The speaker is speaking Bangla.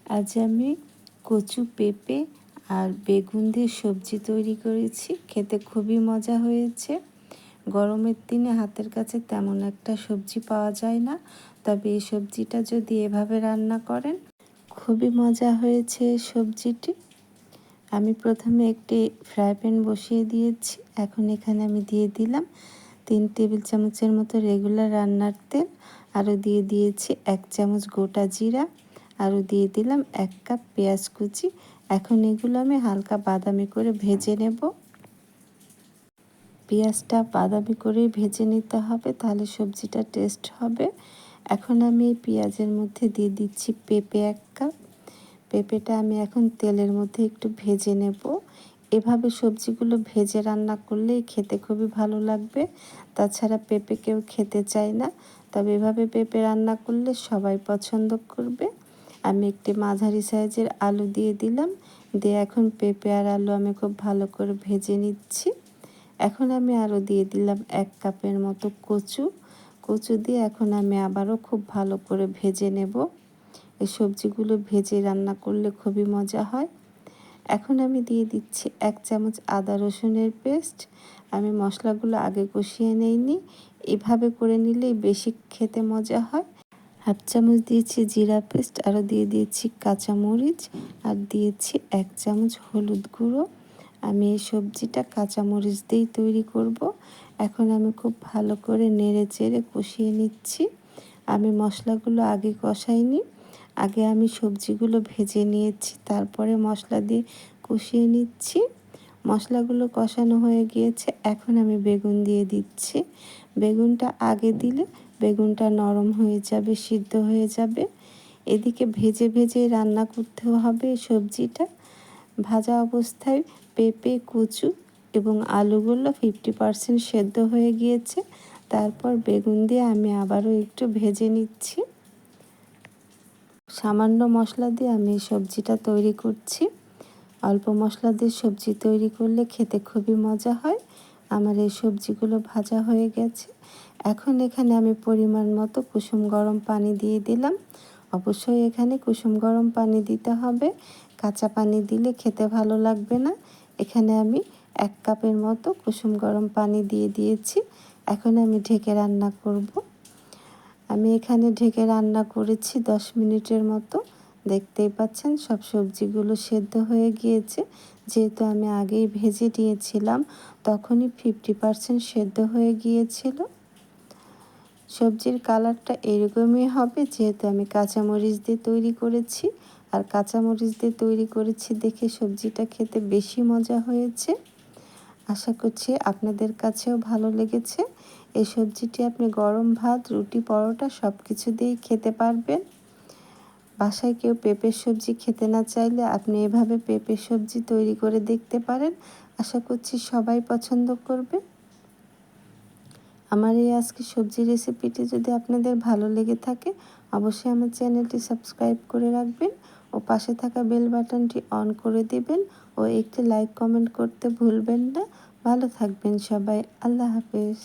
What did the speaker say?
আজ আমি কচু পেঁপে আর বেগুন দিয়ে সবজি তৈরি করেছি। খেতে খুবই মজা হয়েছে। গরমের দিনে হাতের কাছে তেমন একটা সবজি পাওয়া যায় না, তবে এই সবজিটা যদি এভাবে রান্না করেন খুবই মজা হয়েছে এই সবজিটি। আমি প্রথমে একটি ফ্রাই প্যান বসিয়ে দিয়েছি। এখন এখানে আমি দিয়ে দিলাম 3 টেবিল চামচের মতো রেগুলার রান্নার তেল, আরও দিয়ে দিয়েছি 1 চামচ গোটা জিরা, আরও দিয়ে দিলাম 1 কাপ পেঁয়াজ কুচি। এখন এগুলো আমি হালকা বাদামি করে ভেজে নেব। পেঁয়াজটা বাদামি করেই ভেজে নিতে হবে, তাহলে সবজিটা টেস্ট হবে। এখন আমি এই পেঁয়াজের মধ্যে দিয়ে দিচ্ছি পেঁপে 1 কাপ। পেঁপেটা আমি এখন তেলের মধ্যে একটু ভেজে নেব। এভাবে সবজিগুলো ভেজে রান্না করলেই খেতে খুবই ভালো লাগবে। তাছাড়া পেঁপে কেউ খেতে চায় না, তবে এভাবে পেঁপে রান্না করলে সবাই পছন্দ করবে। আমি একটি মাঝারি সাইজের আলু দিয়ে দিলাম, দিয়ে এখন পেঁপে আর আলু আমি খুব ভালো করে ভেজে নিচ্ছি। এখন আমি আরও দিয়ে দিলাম 1 কাপের মতো কচু দিয়ে এখন আমি আবারও খুব ভালো করে ভেজে নেব। এই সবজিগুলো ভেজে রান্না করলে খুবই মজা হয়। এখন আমি দিয়ে দিচ্ছি 1 চামচ আদা রসুনের পেস্ট। আমি মশলাগুলো আগে কষিয়ে নেইনি, এভাবে করে নিলেই বেশি খেতে মজা হয়। 1/2 চামচ দিয়েছি জিরা পেস্ট, আরও দিয়ে দিয়েছি কাঁচামরিচ, আর দিয়েছি 1 চামচ হলুদ গুঁড়ো। আমি এই সবজিটা কাঁচামরিচ দিয়েই তৈরি করব। এখন আমি খুব ভালো করে নেড়ে চেড়ে কষিয়ে নিচ্ছি। আমি মশলাগুলো আগে কষাইনি, আগে আমি সবজিগুলো ভেজে নিয়েছি, তারপরে মশলা দিয়ে কষিয়ে নিচ্ছি। মশলাগুলো কষানো হয়ে গিয়েছে, এখন আমি বেগুন দিয়ে দিচ্ছি। বেগুনটা আগে দিলে বেগুনটা নরম হয়ে যাবে, সিদ্ধ হয়ে যাবে। এদিকে ভেজে ভেজে রান্না করতে হবে সবজিটা। ভাজা অবস্থায় পেঁপে, কচু এবং আলুগুলো 50% সেদ্ধ হয়ে গিয়েছে। তারপর বেগুন দিয়ে আমি আবারও একটু ভেজে নিচ্ছি। সামান্য মশলা দিয়ে আমি এই সবজিটা তৈরি করছি। অল্প মশলা দিয়ে সবজি তৈরি করলে খেতে খুবই মজা হয়। আমার এই সবজিগুলো ভাজা হয়ে গেছে। এখন এখানে আমি পরিমাণ মতো কুসুম গরম পানি দিয়ে দিলাম। অবশ্যই এখানে কুসুম গরম পানি দিতে হবে, কাঁচা পানি দিলে খেতে ভালো লাগবে না। এখানে আমি 1 কাপের মতো কুসুম গরম পানি দিয়ে দিয়েছি। এখন আমি ঢেকে রান্না করব। আমি এখানে ঢেকে রান্না করেছি 10 মিনিটের মতো। দেখতেই পাচ্ছেন সব সবজিগুলো সেদ্ধ হয়ে গিয়েছে। যেহেতু আমি আগেই ভেজে নিয়েছিলাম, তখনই 50% সেদ্ধ হয়ে গিয়েছিল। সবজির কালারটা এরকমই হবে, যেহেতু আমি কাঁচামরিচ দিয়ে তৈরি করেছি। আর কাঁচামরিচ দিয়ে তৈরি করেছি দেখে সবজিটা খেতে বেশি মজা হয়েছে। আশা করছি আপনাদের কাছেও ভালো লেগেছে। এই সবজিটি আপনি গরম ভাত, রুটি, পরোটা সব কিছু দিয়েই খেতে পারবেন। বাসায় কেউ পেঁপের সবজি খেতে না চাইলে আপনি এভাবে পেঁপের সবজি তৈরি করে দেখতে পারেন। আশা করছি সবাই পছন্দ করবে। আমার এই আজকে সবজি রেসিপিটি যদি আপনাদের ভালো লেগে থাকে, অবশ্যই আমার চ্যানেলটি সাবস্ক্রাইব করে রাখবেন ও পাশে থাকা বেল বাটনটি অন করে দিবেন ও একটি লাইক কমেন্ট করতে ভুলবেন না। ভালো থাকবেন সবাই। আল্লাহ হাফেজ।